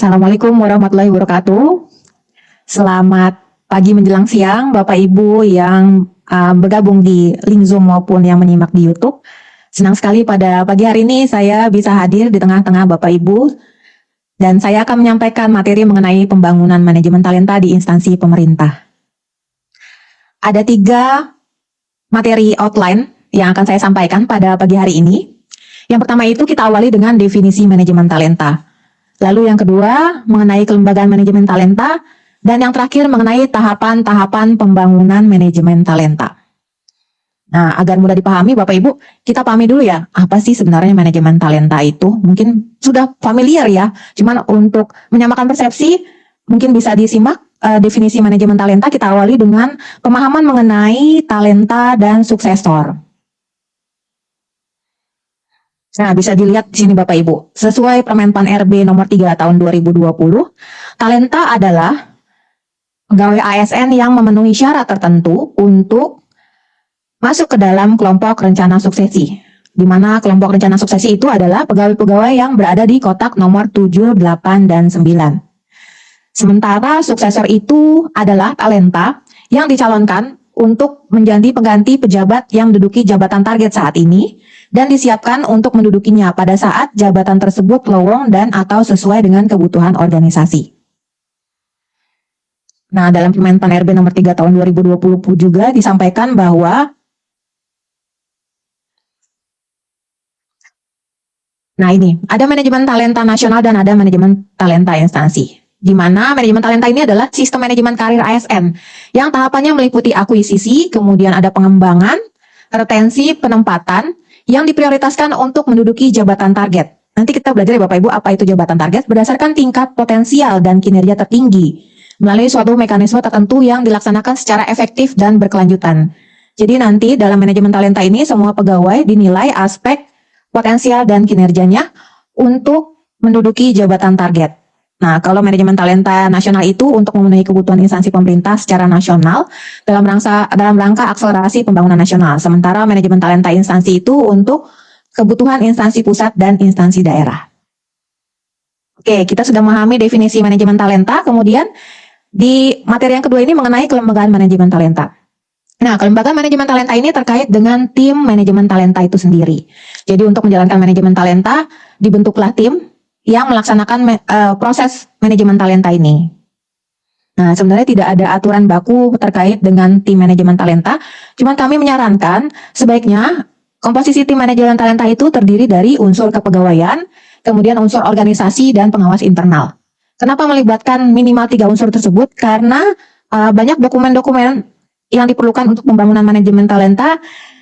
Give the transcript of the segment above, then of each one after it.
Assalamualaikum warahmatullahi wabarakatuh. Selamat pagi menjelang siang, Bapak Ibu yang bergabung di link Zoom maupun yang menyimak di YouTube. Senang sekali pada pagi hari ini saya bisa hadir di tengah-tengah Bapak Ibu dan saya akan menyampaikan materi mengenai pembangunan manajemen talenta di instansi pemerintah. Ada 3 materi outline yang akan saya sampaikan pada pagi hari ini. Yang pertama itu kita awali dengan definisi manajemen talenta. Lalu yang kedua mengenai kelembagaan manajemen talenta, dan yang terakhir mengenai tahapan-tahapan pembangunan manajemen talenta. Nah, agar mudah dipahami Bapak Ibu, kita pahami dulu ya, apa sih sebenarnya manajemen talenta itu? Mungkin sudah familiar ya, cuman untuk menyamakan persepsi, mungkin bisa disimak definisi manajemen talenta. Kita awali dengan pemahaman mengenai talenta dan suksesor. Nah, bisa dilihat di sini Bapak Ibu. Sesuai Permenpan RB nomor 3 tahun 2020, talenta adalah pegawai ASN yang memenuhi syarat tertentu untuk masuk ke dalam kelompok rencana suksesi. Di mana kelompok rencana suksesi itu adalah pegawai-pegawai yang berada di kotak nomor 7, 8, dan 9. Sementara suksesor itu adalah talenta yang dicalonkan untuk menjadi pengganti pejabat yang menduduki jabatan target saat ini dan disiapkan untuk mendudukinya pada saat jabatan tersebut lowong dan atau sesuai dengan kebutuhan organisasi. Nah, dalam Permenpan RB nomor 3 tahun 2020 juga disampaikan bahwa ini ada manajemen talenta nasional dan ada manajemen talenta instansi. Di mana manajemen talenta ini adalah sistem manajemen karir ASN yang tahapannya meliputi akuisisi, kemudian ada pengembangan, retensi, penempatan yang diprioritaskan untuk menduduki jabatan target. Nanti kita belajar ya Bapak Ibu apa itu jabatan target berdasarkan tingkat potensial dan kinerja tertinggi melalui suatu mekanisme tertentu yang dilaksanakan secara efektif dan berkelanjutan. Jadi nanti dalam manajemen talenta ini semua pegawai dinilai aspek potensial dan kinerjanya untuk menduduki jabatan target. Nah, kalau manajemen talenta nasional itu untuk memenuhi kebutuhan instansi pemerintah secara nasional dalam rangka akselerasi pembangunan nasional. Sementara manajemen talenta instansi itu untuk kebutuhan instansi pusat dan instansi daerah. Oke, kita sudah memahami definisi manajemen talenta. Kemudian di materi yang kedua ini mengenai kelembagaan manajemen talenta. Nah, kelembagaan manajemen talenta ini terkait dengan tim manajemen talenta itu sendiri. Jadi untuk menjalankan manajemen talenta dibentuklah tim yang melaksanakan proses manajemen talenta ini. Nah, sebenarnya tidak ada aturan baku terkait dengan tim manajemen talenta, cuman kami menyarankan sebaiknya komposisi tim manajemen talenta itu terdiri dari unsur kepegawaian, kemudian unsur organisasi dan pengawas internal. Kenapa melibatkan minimal 3 unsur tersebut? Karena banyak dokumen-dokumen yang diperlukan untuk pembangunan manajemen talenta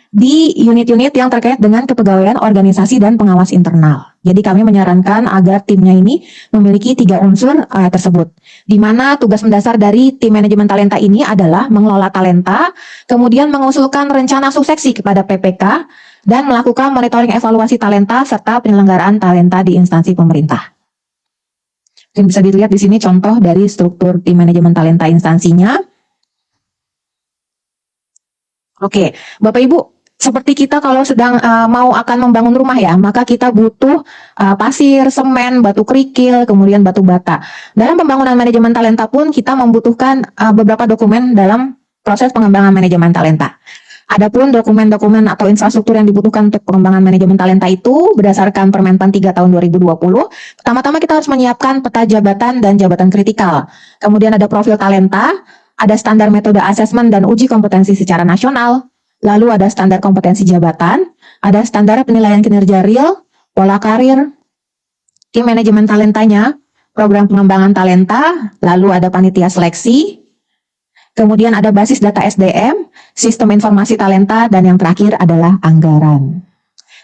di unit-unit yang terkait dengan kepegawaian organisasi dan pengawas internal. Jadi kami menyarankan agar timnya ini memiliki 3 unsur tersebut. Di mana tugas mendasar dari tim manajemen talenta ini adalah mengelola talenta, kemudian mengusulkan rencana suksesi kepada PPK, dan melakukan monitoring evaluasi talenta serta penyelenggaraan talenta di instansi pemerintah. Dan bisa dilihat di sini contoh dari struktur tim manajemen talenta instansinya. Oke, Bapak Ibu, seperti kita kalau sedang mau akan membangun rumah ya, maka kita butuh pasir, semen, batu kerikil, kemudian batu bata. Dalam pembangunan manajemen talenta pun kita membutuhkan beberapa dokumen dalam proses pengembangan manajemen talenta. Adapun dokumen-dokumen atau infrastruktur yang dibutuhkan untuk pengembangan manajemen talenta itu berdasarkan Permenpan 3 tahun 2020. Pertama-tama kita harus menyiapkan peta jabatan dan jabatan kritikal. Kemudian ada profil talenta, ada standar metode asesmen dan uji kompetensi secara nasional. Lalu ada standar kompetensi jabatan, ada standar penilaian kinerja real, pola karir, tim manajemen talentanya, program pengembangan talenta, lalu ada panitia seleksi, kemudian ada basis data SDM, sistem informasi talenta, dan yang terakhir adalah anggaran.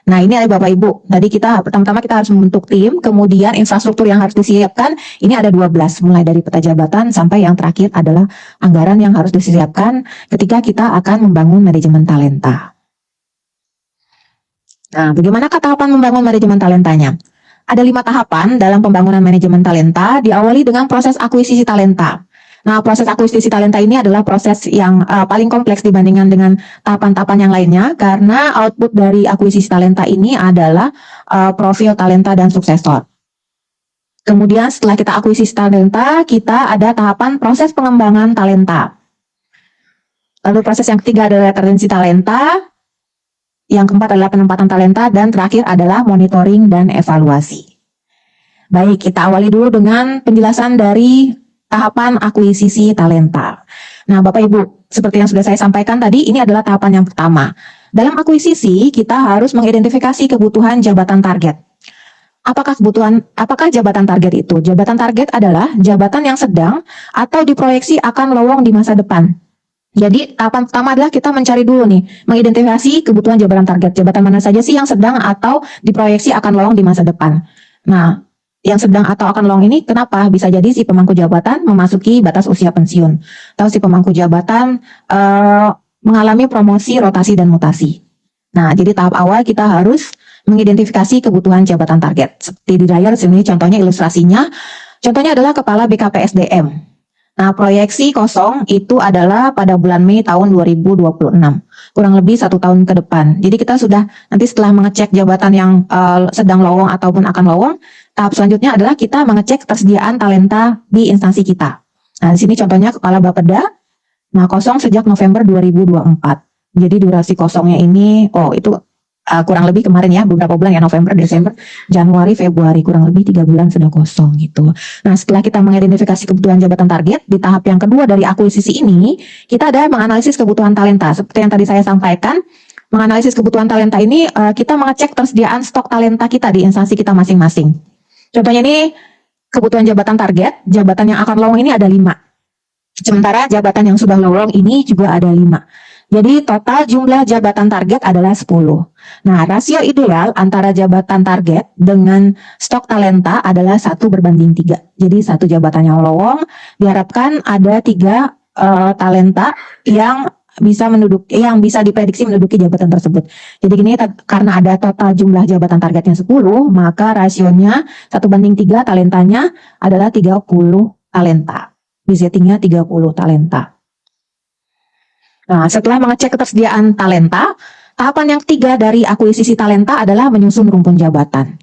Nah, ini ada Bapak Ibu. Tadi pertama-tama kita harus membentuk tim, kemudian infrastruktur yang harus disiapkan, ini ada 12, mulai dari peta jabatan sampai yang terakhir adalah anggaran yang harus disiapkan ketika kita akan membangun manajemen talenta. Nah, bagaimana tahapan membangun manajemen talentanya? Ada 5 tahapan dalam pembangunan manajemen talenta, diawali dengan proses akuisisi talenta. Nah, proses akuisisi talenta ini adalah proses yang paling kompleks dibandingkan dengan tahapan-tahapan yang lainnya, karena output dari akuisisi talenta ini adalah profil talenta dan suksesor. Kemudian setelah kita akuisisi talenta, kita ada tahapan proses pengembangan talenta. Lalu proses yang ketiga adalah retensi talenta, yang keempat adalah penempatan talenta, dan terakhir adalah monitoring dan evaluasi. Baik, kita awali dulu dengan penjelasan dari tahapan akuisisi talenta. Nah, Bapak Ibu, seperti yang sudah saya sampaikan tadi, ini adalah tahapan yang pertama. Dalam akuisisi, kita harus mengidentifikasi kebutuhan jabatan target. Apakah jabatan target itu? Jabatan target adalah jabatan yang sedang atau diproyeksi akan lowong di masa depan. Jadi tahapan pertama adalah kita mencari dulu nih, mengidentifikasi kebutuhan jabatan target. Jabatan mana saja sih yang sedang atau diproyeksi akan lowong di masa depan. Nah, yang sedang atau akan lowong ini kenapa? Bisa jadi si pemangku jabatan memasuki batas usia pensiun. Atau si pemangku jabatan mengalami promosi, rotasi, dan mutasi. Nah, jadi tahap awal kita harus mengidentifikasi kebutuhan jabatan target. Seperti di layar sini contohnya ilustrasinya. Contohnya adalah kepala BKPSDM. Nah, proyeksi kosong itu adalah pada bulan Mei tahun 2026. Kurang lebih 1 tahun ke depan. Jadi kita sudah nanti setelah mengecek jabatan yang sedang lowong ataupun akan lowong, tahap selanjutnya adalah kita mengecek ketersediaan talenta di instansi kita. Nah, di sini contohnya kepala Bapeda. Nah, kosong sejak November 2024. Jadi durasi kosongnya ini, itu kurang lebih kemarin ya, beberapa bulan ya, November, Desember, Januari, Februari, kurang lebih 3 bulan sudah kosong gitu. Nah, setelah kita mengidentifikasi kebutuhan jabatan target, di tahap yang kedua dari akuisisi ini, kita ada menganalisis kebutuhan talenta. Seperti yang tadi saya sampaikan, menganalisis kebutuhan talenta ini, kita mengecek tersediaan stok talenta kita di instansi kita masing-masing. Contohnya ini, kebutuhan jabatan target, jabatan yang akan lowong ini ada 5. Sementara jabatan yang sudah lowong ini juga ada 5. Jadi total jumlah jabatan target adalah 10. Nah, rasio ideal antara jabatan target dengan stok talenta adalah 1:3. Jadi satu jabatan yang lowong diharapkan ada 3 talenta yang bisa diprediksi menduduki jabatan tersebut. Jadi gini, karena ada total jumlah jabatan targetnya 10, maka rasionya 1:3 talentanya adalah 30 talenta. Di settingnya 30 talenta. Nah, setelah mengecek ketersediaan talenta, tahapan yang ketiga dari akuisisi talenta adalah menyusun rumpun jabatan.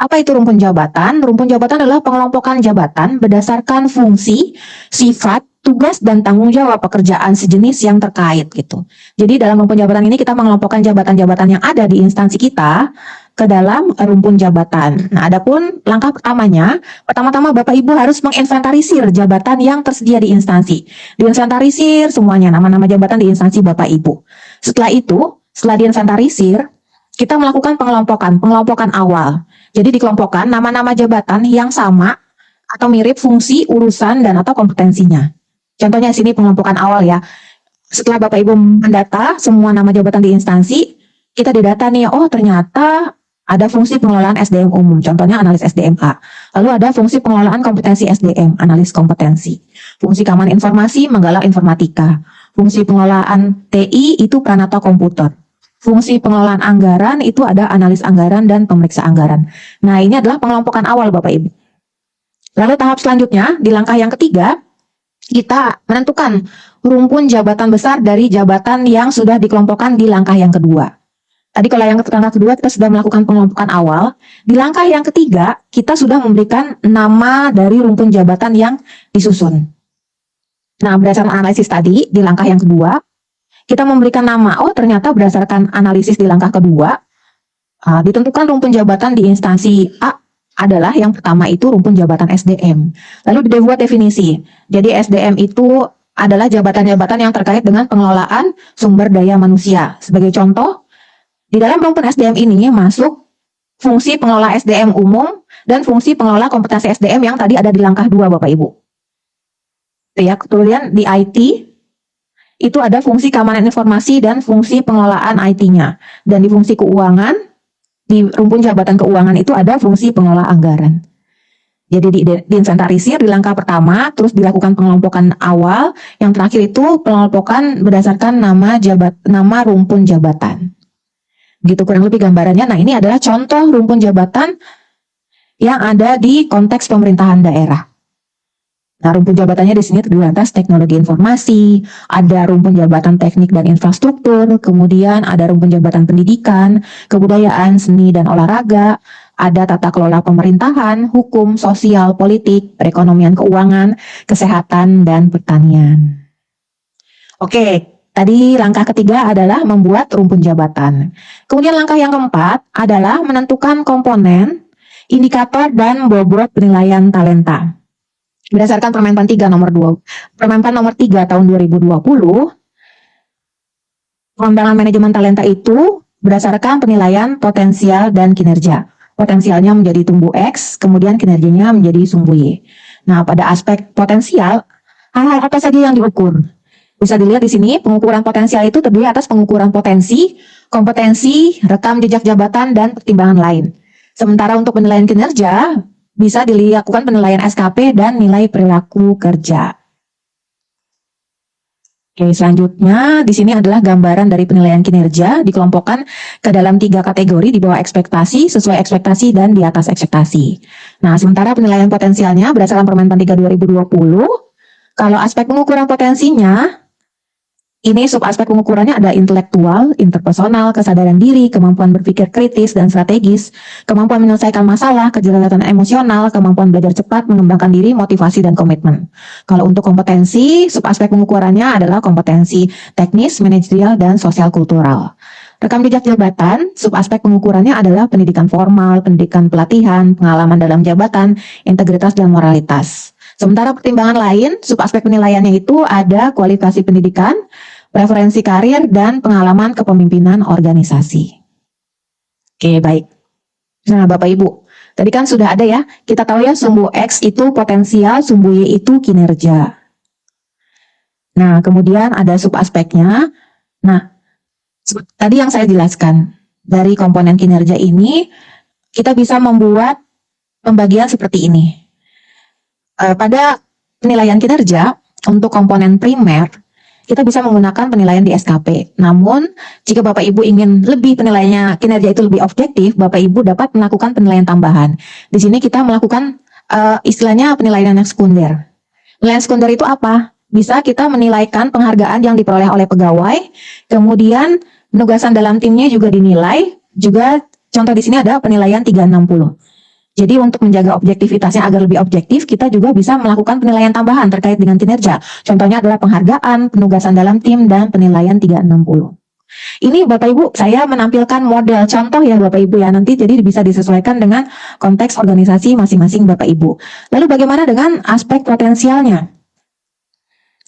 Apa itu rumpun jabatan? Rumpun jabatan adalah pengelompokan jabatan berdasarkan fungsi, sifat, tugas, dan tanggung jawab pekerjaan sejenis yang terkait gitu. Jadi dalam rumpun jabatan ini kita mengelompokkan jabatan-jabatan yang ada di instansi kita ke dalam rumpun jabatan. Nah, adapun langkah pertama-tama Bapak Ibu harus menginventarisir jabatan yang tersedia di instansi. Diinventarisir semuanya, nama-nama jabatan di instansi Bapak Ibu. Setelah diinventarisir, kita melakukan pengelompokan awal. Jadi dikelompokkan nama-nama jabatan yang sama atau mirip fungsi, urusan, dan atau kompetensinya. Contohnya sini pengelompokan awal ya. Setelah Bapak Ibu mendata semua nama jabatan di instansi, kita didata nih, ternyata ada fungsi pengelolaan SDM umum, contohnya analis SDMA. Lalu ada fungsi pengelolaan kompetensi SDM, analis kompetensi. Fungsi keamanan informasi, menggalang informatika. Fungsi pengelolaan TI itu pranata komputer. Fungsi pengelolaan anggaran itu ada analis anggaran dan pemeriksa anggaran. Nah, ini adalah pengelompokan awal Bapak Ibu. Lalu tahap selanjutnya, di langkah yang ketiga, kita menentukan rumpun jabatan besar dari jabatan yang sudah dikelompokkan di langkah yang kedua. Tadi kalau yang langkah kedua kita sudah melakukan pengelompokan awal. Di langkah yang ketiga, kita sudah memberikan nama dari rumpun jabatan yang disusun. Nah, berdasarkan analisis tadi, di langkah yang kedua, kita memberikan nama, ternyata berdasarkan analisis di langkah kedua, ditentukan rumpun jabatan di instansi A adalah yang pertama itu rumpun jabatan SDM. Lalu dibuat definisi. Jadi SDM itu adalah jabatan-jabatan yang terkait dengan pengelolaan sumber daya manusia. Sebagai contoh, di dalam rumpun SDM ini masuk fungsi pengelola SDM umum dan fungsi pengelola kompetensi SDM yang tadi ada di langkah 2 Bapak Ibu. Ya, kemudian di IT itu ada fungsi keamanan informasi dan fungsi pengelolaan IT-nya. Dan di fungsi keuangan, di rumpun jabatan keuangan itu ada fungsi pengelola anggaran. Jadi diinventarisir di langkah pertama, terus dilakukan pengelompokan awal, yang terakhir itu pengelompokan berdasarkan nama rumpun jabatan. Gitu kurang lebih gambarannya. Nah, ini adalah contoh rumpun jabatan yang ada di konteks pemerintahan daerah. Nah, rumpun jabatannya di sini terdiri atas teknologi informasi, ada rumpun jabatan teknik dan infrastruktur, kemudian ada rumpun jabatan pendidikan, kebudayaan, seni dan olahraga, ada tata kelola pemerintahan, hukum, sosial, politik, perekonomian keuangan, kesehatan, dan pertanian. Oke, tadi langkah ketiga adalah membuat rumpun jabatan. Kemudian langkah yang keempat adalah menentukan komponen, indikator, dan bobot penilaian talenta. Berdasarkan Permenpan 3 nomor 2, Permenpan nomor 3 tahun 2020, pengembangan manajemen talenta itu berdasarkan penilaian potensial dan kinerja. Potensialnya menjadi tumbuh X, kemudian kinerjanya menjadi sumbu Y. Nah, pada aspek potensial, hal-hal apa saja yang diukur? Bisa dilihat di sini, pengukuran potensial itu terdiri atas pengukuran potensi, kompetensi, rekam jejak jabatan, dan pertimbangan lain. Sementara untuk penilaian kinerja, bisa dilakukan penilaian SKP dan nilai perilaku kerja. Oke, selanjutnya di sini adalah gambaran dari penilaian kinerja dikelompokkan ke dalam 3 kategori di bawah ekspektasi, sesuai ekspektasi, dan di atas ekspektasi. Nah, sementara penilaian potensialnya berdasarkan Permenpan 3 2020, kalau aspek pengukuran potensinya, ini subaspek pengukurannya ada intelektual, interpersonal, kesadaran diri, kemampuan berpikir kritis dan strategis, kemampuan menyelesaikan masalah, kecerdasan emosional, kemampuan belajar cepat, mengembangkan diri, motivasi, dan komitmen. Kalau untuk kompetensi, subaspek pengukurannya adalah kompetensi teknis, manajerial, dan sosial kultural. Rekam jejak jabatan, subaspek pengukurannya adalah pendidikan formal, pendidikan pelatihan, pengalaman dalam jabatan, integritas, dan moralitas. Sementara pertimbangan lain, subaspek penilaiannya itu ada kualifikasi pendidikan, preferensi karir, dan pengalaman kepemimpinan organisasi. Oke, baik. Nah, Bapak Ibu, tadi kan sudah ada ya, kita tahu ya sumbu X itu potensial, sumbu Y itu kinerja. Nah, kemudian ada subaspeknya. Nah, tadi yang saya jelaskan, dari komponen kinerja ini, kita bisa membuat pembagian seperti ini. Pada penilaian kinerja, untuk komponen primer, kita bisa menggunakan penilaian di SKP. Namun, jika Bapak Ibu ingin lebih penilaiannya kinerja itu lebih objektif, Bapak Ibu dapat melakukan penilaian tambahan. Di sini kita melakukan istilahnya penilaian yang sekunder. Penilaian sekunder itu apa? Bisa kita menilaikan penghargaan yang diperoleh oleh pegawai, kemudian penugasan dalam timnya juga dinilai, juga contoh di sini ada penilaian 360. Jadi untuk menjaga objektivitasnya agar lebih objektif, kita juga bisa melakukan penilaian tambahan terkait dengan kinerja. Contohnya adalah penghargaan, penugasan dalam tim, dan penilaian 360. Ini Bapak Ibu, saya menampilkan model contoh ya Bapak Ibu ya, nanti jadi bisa disesuaikan dengan konteks organisasi masing-masing Bapak Ibu. Lalu bagaimana dengan aspek potensialnya?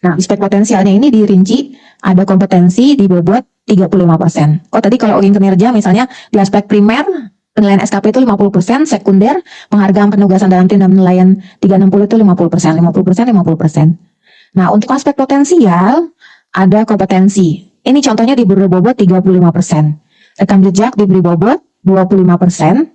Nah, aspek potensialnya ini dirinci, ada kompetensi di bobot 35%. Oh tadi kalau ingin kinerja misalnya di aspek primer, penilaian SKP itu 50%, sekunder, penghargaan penugasan dalam tim dan penilaian 360 itu 50%, 50%. Nah, untuk aspek potensial, ada kompetensi. Ini contohnya diberi bobot 35%. Rekam jejak diberi bobot 25%,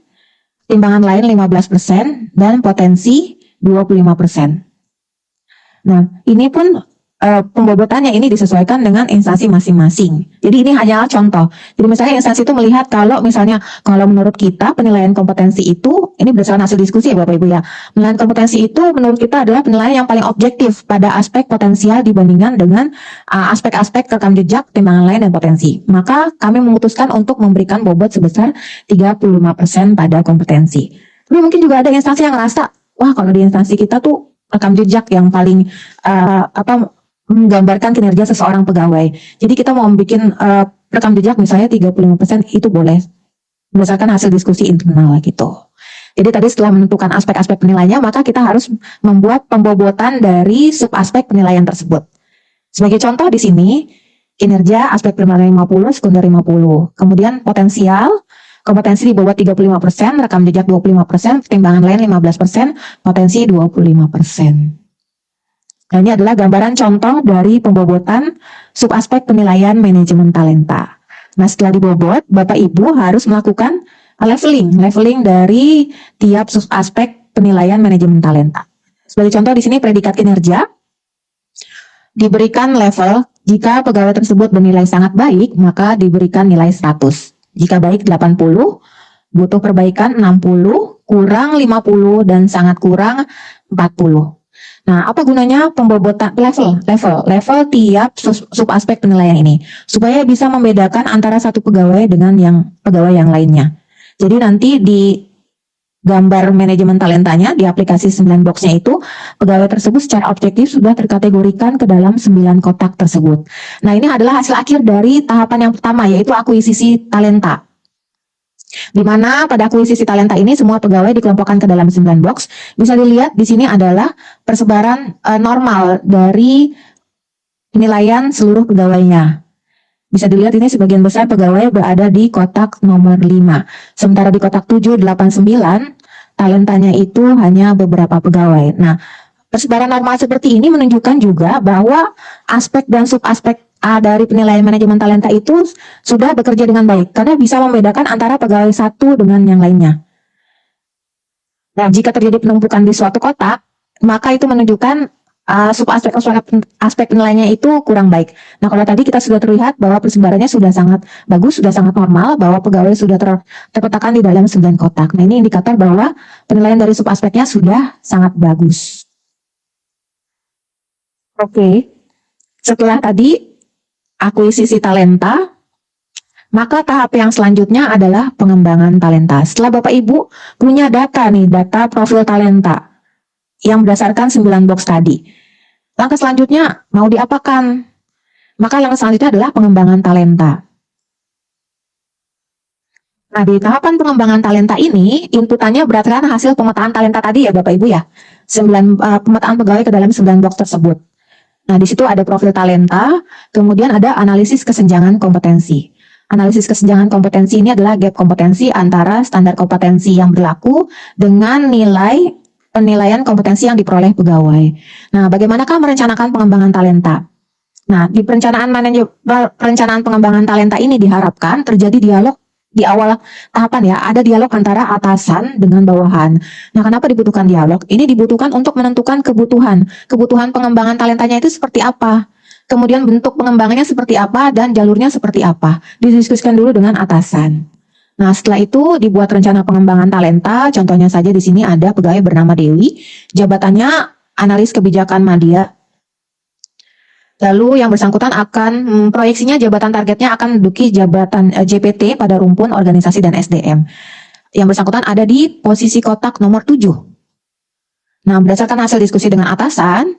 timbangan lain 15%, dan potensi 25%. Nah, ini pun pembobotannya ini disesuaikan dengan instansi masing-masing. Jadi ini hanyalah contoh. Jadi misalnya instansi itu melihat kalau misalnya kalau menurut kita penilaian kompetensi itu, ini berdasarkan hasil diskusi ya Bapak Ibu ya. Penilaian kompetensi itu menurut kita adalah penilaian yang paling objektif pada aspek potensial dibandingkan dengan aspek-aspek rekam jejak, timbangan lain, dan potensi. Maka kami memutuskan untuk memberikan bobot sebesar 35% pada kompetensi. Tapi mungkin juga ada instansi yang ngerasa, wah kalau di instansi kita tuh rekam jejak yang paling menggambarkan kinerja seseorang pegawai. Jadi kita mau bikin rekam jejak misalnya 35% itu boleh berdasarkan hasil diskusi internal gitu. Jadi tadi setelah menentukan aspek-aspek penilaiannya, maka kita harus membuat pembobotan dari subaspek penilaian tersebut. Sebagai contoh di sini, kinerja aspek primer 50, sekunder 50. Kemudian potensial, kompetensi di bobot 35%, rekam jejak 25%, pertimbangan lain 15%, potensi 25%. Nah, ini adalah gambaran contoh dari pembobotan subaspek penilaian manajemen talenta. Nah, setelah dibobot, Bapak Ibu harus melakukan leveling dari tiap subaspek penilaian manajemen talenta. Sebagai contoh di sini predikat kinerja diberikan level, jika pegawai tersebut bernilai sangat baik, maka diberikan nilai 100. Jika baik 80, butuh perbaikan 60, kurang 50, dan sangat kurang 40. Nah, apa gunanya pembobotan level tiap subaspek penilaian ini? Supaya bisa membedakan antara satu pegawai dengan pegawai yang lainnya. Jadi nanti di gambar manajemen talentanya di aplikasi 9 boxnya itu, pegawai tersebut secara objektif sudah terkategorikan ke dalam 9 kotak tersebut. Nah, ini adalah hasil akhir dari tahapan yang pertama, yaitu akuisisi talenta. Di mana pada akuisisi talenta ini semua pegawai dikelompokkan ke dalam 9 box. Bisa dilihat di sini adalah persebaran normal dari penilaian seluruh pegawainya. Bisa dilihat ini sebagian besar pegawai berada di kotak nomor 5. Sementara di kotak 7, 8, 9, talentanya itu hanya beberapa pegawai. Nah, persebaran normal seperti ini menunjukkan juga bahwa aspek dan subaspek dari penilaian manajemen talenta itu sudah bekerja dengan baik karena bisa membedakan antara pegawai satu dengan yang lainnya. Nah, jika terjadi penumpukan di suatu kotak, maka itu menunjukkan aspek penilaiannya itu kurang baik. Nah, kalau tadi kita sudah terlihat bahwa persebarannya sudah sangat bagus, sudah sangat normal, bahwa pegawai sudah terkotakkan di dalam 9 kotak. Nah, ini indikator bahwa penilaian dari subaspeknya sudah sangat bagus. Oke, setelah tadi akuisisi talenta, maka tahap yang selanjutnya adalah pengembangan talenta. Setelah Bapak Ibu punya data nih, data profil talenta yang berdasarkan 9 box tadi. Langkah selanjutnya mau diapakan? Maka langkah selanjutnya adalah pengembangan talenta. Nah, di tahapan pengembangan talenta ini, inputannya berdasarkan hasil pemetaan talenta tadi ya Bapak Ibu ya. Pemetaan pegawai ke dalam 9 box tersebut. Nah, di situ ada profil talenta, kemudian ada analisis kesenjangan kompetensi. Analisis kesenjangan kompetensi ini adalah gap kompetensi antara standar kompetensi yang berlaku dengan nilai penilaian kompetensi yang diperoleh pegawai. Nah, bagaimanakah merencanakan pengembangan talenta? Nah, di perencanaan pengembangan talenta ini diharapkan terjadi dialog di awal tahapan ya, ada dialog antara atasan dengan bawahan. Nah, kenapa dibutuhkan dialog? Ini dibutuhkan untuk menentukan kebutuhan pengembangan talentanya itu seperti apa. Kemudian bentuk pengembangannya seperti apa dan jalurnya seperti apa. Didiskusikan dulu dengan atasan. Nah, setelah itu dibuat rencana pengembangan talenta. Contohnya saja di sini ada pegawai bernama Dewi, jabatannya analis kebijakan media. Lalu yang bersangkutan akan proyeksinya jabatan targetnya akan menduduki jabatan JPT pada rumpun organisasi dan SDM. Yang bersangkutan ada di posisi kotak nomor 7. Nah, berdasarkan hasil diskusi dengan atasan,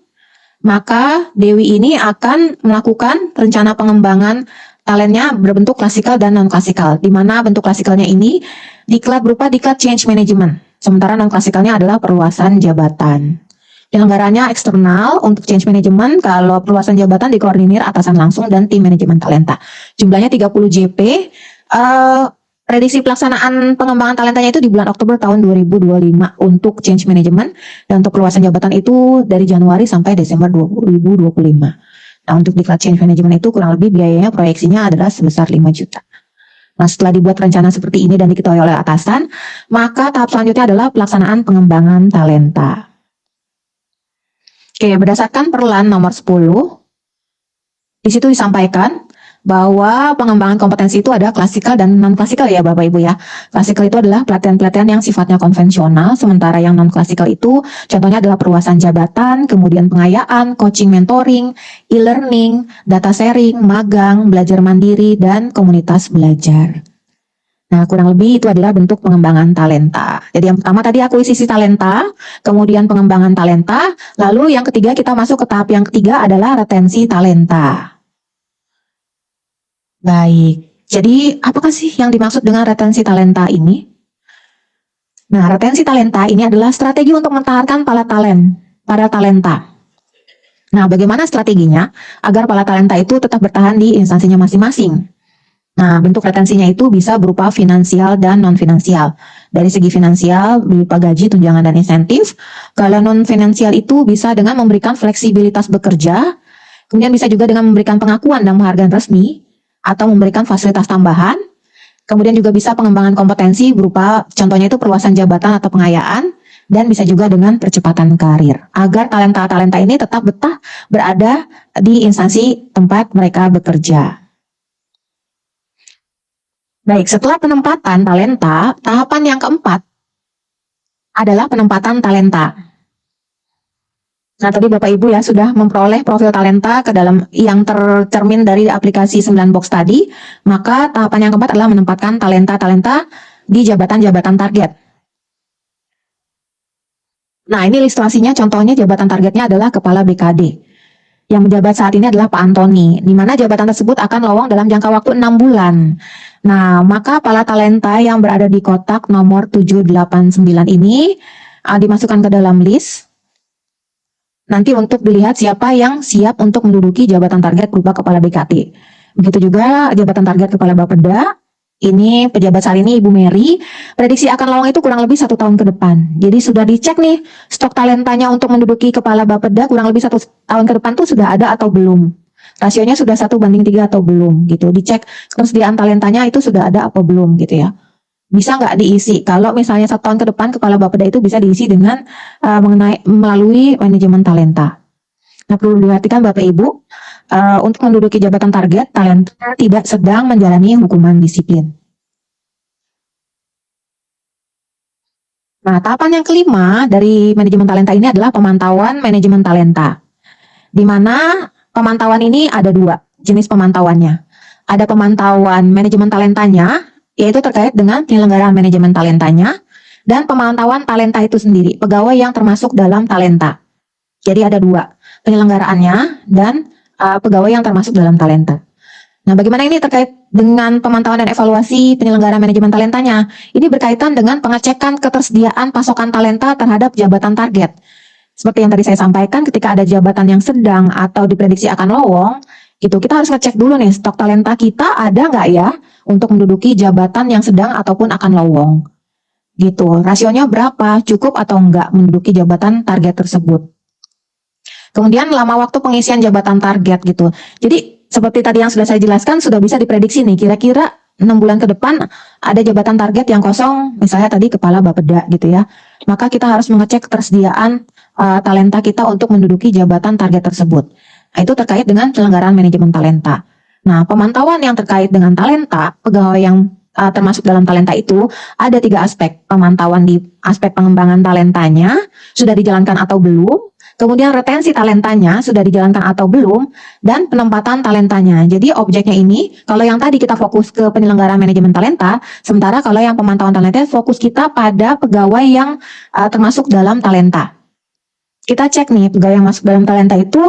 maka Dewi ini akan melakukan rencana pengembangan talentnya berbentuk klasikal dan non-klasikal, di mana bentuk klasikalnya ini diklat berupa diklat change management, sementara non-klasikalnya adalah perluasan jabatan. Penyelenggaranya eksternal untuk change management, kalau perluasan jabatan dikoordinir atasan langsung dan tim manajemen talenta. Jumlahnya 30 JP. Prediksi pelaksanaan pengembangan talentanya itu di bulan Oktober tahun 2025 untuk change management, dan untuk perluasan jabatan itu dari Januari sampai Desember 2025. Nah, untuk diklat change management itu kurang lebih biayanya proyeksinya adalah sebesar 5 juta. Nah, setelah dibuat rencana seperti ini dan diketahui oleh atasan, maka tahap selanjutnya adalah pelaksanaan pengembangan talenta. Oke, berdasarkan perlan nomor 10, di situ disampaikan bahwa pengembangan kompetensi itu ada klasikal dan non-klasikal ya Bapak Ibu ya. Klasikal itu adalah pelatihan-pelatihan yang sifatnya konvensional, sementara yang non-klasikal itu contohnya adalah perluasan jabatan, kemudian pengayaan, coaching mentoring, e-learning, data sharing, magang, belajar mandiri, dan komunitas belajar. Nah, kurang lebih itu adalah bentuk pengembangan talenta. Jadi yang pertama tadi akuisisi talenta, kemudian pengembangan talenta, lalu yang ketiga kita masuk ke tahap yang ketiga adalah retensi talenta. Baik, jadi apakah sih yang dimaksud dengan retensi talenta ini? Nah, retensi talenta ini adalah strategi untuk mempertahankan para talenta. Nah, bagaimana strateginya agar para talenta itu tetap bertahan di instansinya masing-masing? Nah, bentuk retensinya itu bisa berupa finansial dan non-finansial. Dari segi finansial, berupa gaji, tunjangan, dan insentif. Kalau non-finansial itu bisa dengan memberikan fleksibilitas bekerja, kemudian bisa juga dengan memberikan pengakuan dan penghargaan resmi, atau memberikan fasilitas tambahan. Kemudian juga bisa pengembangan kompetensi berupa, contohnya itu perluasan jabatan atau pengayaan, dan bisa juga dengan percepatan karir. Agar talenta-talenta ini tetap betah berada di instansi tempat mereka bekerja. Baik, setelah penempatan talenta, tahapan yang keempat adalah penempatan talenta. Nah, tadi Bapak Ibu ya sudah memperoleh profil talenta ke dalam yang tercermin dari aplikasi 9 box tadi, maka tahapan yang keempat adalah menempatkan talenta-talenta di jabatan-jabatan target. Nah, ini ilustrasinya, contohnya jabatan targetnya adalah Kepala BKD. Yang menjabat saat ini adalah Pak Antoni, di mana jabatan tersebut akan lowong dalam jangka waktu 6 bulan. Nah, maka para talenta yang berada di kotak nomor 789 ini dimasukkan ke dalam list. Nanti untuk dilihat siapa yang siap untuk menduduki jabatan target berupa Kepala BKT. Begitu juga jabatan target Kepala Bapeda. Ini pejabat saat ini Ibu Mary. Prediksi akan lowong itu kurang lebih 1 tahun ke depan. Jadi sudah dicek nih stok talentanya untuk menduduki Kepala Bapeda kurang lebih 1 tahun ke depan tuh sudah ada atau belum. Rasionya sudah 1:3 atau belum gitu. Dicek ketersediaan talentanya itu sudah ada atau belum gitu ya. Bisa nggak diisi? Kalau misalnya 1 tahun ke depan Kepala Bapeda itu bisa diisi dengan melalui manajemen talenta. Nah, perlu diperhatikan Bapak Ibu, untuk menduduki jabatan target, talenta tidak sedang menjalani hukuman disiplin. Nah, tahapan yang kelima dari manajemen talenta ini adalah pemantauan manajemen talenta. Di mana pemantauan ini ada 2 jenis pemantauannya. Ada pemantauan manajemen talentanya, yaitu terkait dengan penyelenggaraan manajemen talentanya, dan pemantauan talenta itu sendiri, pegawai yang termasuk dalam talenta. Jadi ada 2, penyelenggaraannya dan pegawai yang termasuk dalam talenta. Nah, bagaimana ini terkait dengan pemantauan dan evaluasi penyelenggara manajemen talentanya? Ini berkaitan dengan pengecekan ketersediaan pasokan talenta terhadap jabatan target. Seperti yang tadi saya sampaikan, ketika ada jabatan yang sedang atau diprediksi akan lowong, gitu, kita harus ngecek dulu nih, stok talenta kita ada nggak ya untuk menduduki jabatan yang sedang ataupun akan lowong. Gitu, rasionya berapa, cukup atau enggak menduduki jabatan target tersebut. Kemudian lama waktu pengisian jabatan target gitu. Jadi seperti tadi yang sudah saya jelaskan, sudah bisa diprediksi nih, kira-kira 6 bulan ke depan ada jabatan target yang kosong, misalnya tadi Kepala Bapeda gitu ya. Maka kita harus mengecek ketersediaan talenta kita untuk menduduki jabatan target tersebut. Nah, itu terkait dengan penyelenggaraan manajemen talenta. Nah, pemantauan yang terkait dengan talenta, pegawai yang termasuk dalam talenta itu ada 3 aspek. Pemantauan di aspek pengembangan talentanya, sudah dijalankan atau belum. Kemudian retensi talentanya sudah dijalankan atau belum, dan penempatan talentanya. Jadi objeknya ini, kalau yang tadi kita fokus ke penyelenggaraan manajemen talenta, sementara kalau yang pemantauan talenta fokus kita pada pegawai yang termasuk dalam talenta. Kita cek nih, pegawai yang masuk dalam talenta itu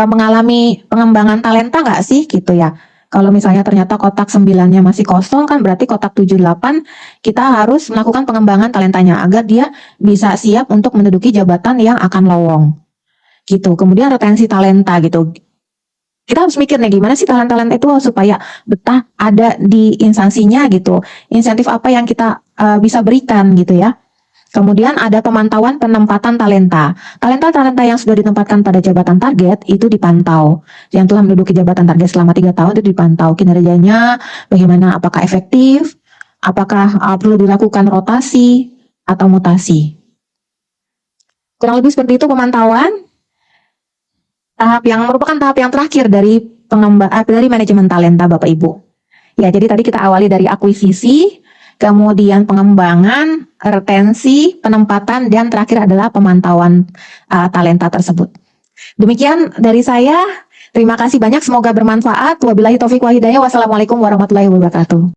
mengalami pengembangan talenta nggak sih gitu ya. Kalau misalnya ternyata kotak 9-nya masih kosong, kan berarti kotak 78 kita harus melakukan pengembangan talentanya agar dia bisa siap untuk menduduki jabatan yang akan lowong. Gitu. Kemudian retensi talenta gitu. Kita harus mikir nih, gimana sih talent-talent itu supaya betah ada di instansinya gitu. Insentif apa yang kita bisa berikan gitu ya. Kemudian ada pemantauan penempatan talenta. Talenta-talenta yang sudah ditempatkan pada jabatan target itu dipantau. Yang telah menduduki jabatan target selama 3 tahun itu dipantau kinerjanya, bagaimana, apakah efektif, apakah perlu dilakukan rotasi atau mutasi. Kurang lebih seperti itu pemantauan. Tahap yang merupakan tahap yang terakhir dari dari manajemen talenta Bapak Ibu. Ya, jadi tadi kita awali dari akuisisi, kemudian pengembangan, retensi, penempatan, dan terakhir adalah pemantauan talenta tersebut. Demikian dari saya. Terima kasih banyak, semoga bermanfaat. Wabillahi taufiq wal hidayah. Wassalamualaikum warahmatullahi wabarakatuh.